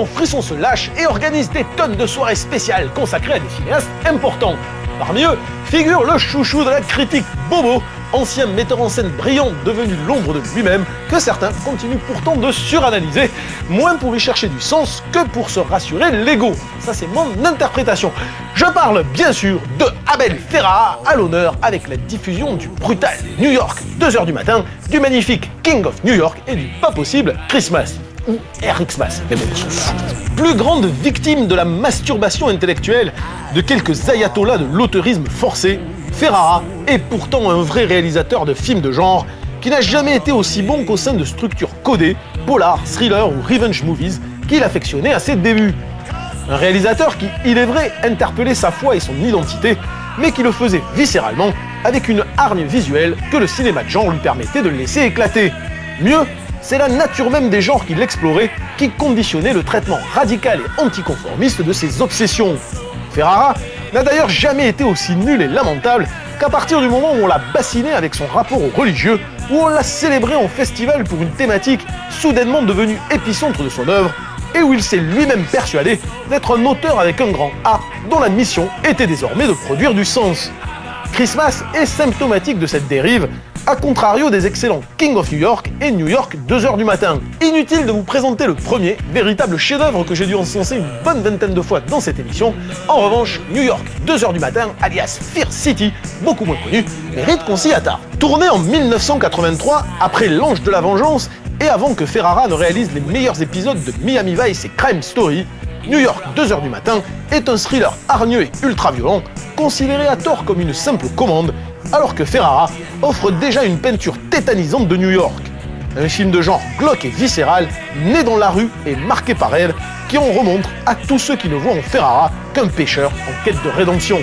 événement Frisson se lâche et organise des tonnes de soirées spéciales consacrées à des cinéastes importants. Parmi eux figure le chouchou de la critique, Bobo, ancien metteur en scène brillant devenu l'ombre de lui-même, que certains continuent pourtant de suranalyser, moins pour y chercher du sens que pour se rassurer l'ego. Ça c'est mon interprétation. Je parle bien sûr de Abel Ferrara à l'honneur avec la diffusion du brutal New York, 2h du matin, du magnifique King of New York et du pas possible Christmas. Ou Xmas, mais bon, on s'en fout. Plus grande victime de la masturbation intellectuelle de quelques ayatollahs de l'auteurisme forcé, Ferrara est pourtant un vrai réalisateur de films de genre qui n'a jamais été aussi bon qu'au sein de structures codées, polar, thriller ou revenge movies qu'il affectionnait à ses débuts. Un réalisateur qui, il est vrai, interpellait sa foi et son identité, mais qui le faisait viscéralement avec une hargne visuelle que le cinéma de genre lui permettait de laisser éclater. Mieux, c'est la nature même des genres qu'il explorait qui conditionnait le traitement radical et anticonformiste de ses obsessions. Ferrara n'a d'ailleurs jamais été aussi nul et lamentable qu'à partir du moment où on l'a bassiné avec son rapport aux religieux, où on l'a célébré en festival pour une thématique soudainement devenue épicentre de son œuvre, et où il s'est lui-même persuadé d'être un auteur avec un grand A dont la mission était désormais de produire du sens. Christmas est symptomatique de cette dérive, à contrario des excellents King of New York et New York 2h du matin. Inutile de vous présenter le premier, véritable chef-d'œuvre que j'ai dû encenser une bonne vingtaine de fois dans cette émission. En revanche, New York 2h du matin, alias Fear City, beaucoup moins connu, mérite qu'on s'y attarde. Tourné en 1983, après L'Ange de la Vengeance, et avant que Ferrara ne réalise les meilleurs épisodes de Miami Vice et Crime Story, New York 2h du matin est un thriller hargneux et ultra-violent, considéré à tort comme une simple commande, alors que Ferrara offre déjà une peinture tétanisante de New York. Un film de genre glauque et viscéral, né dans la rue et marqué par elle, qui en remontre à tous ceux qui ne voient en Ferrara qu'un pêcheur en quête de rédemption.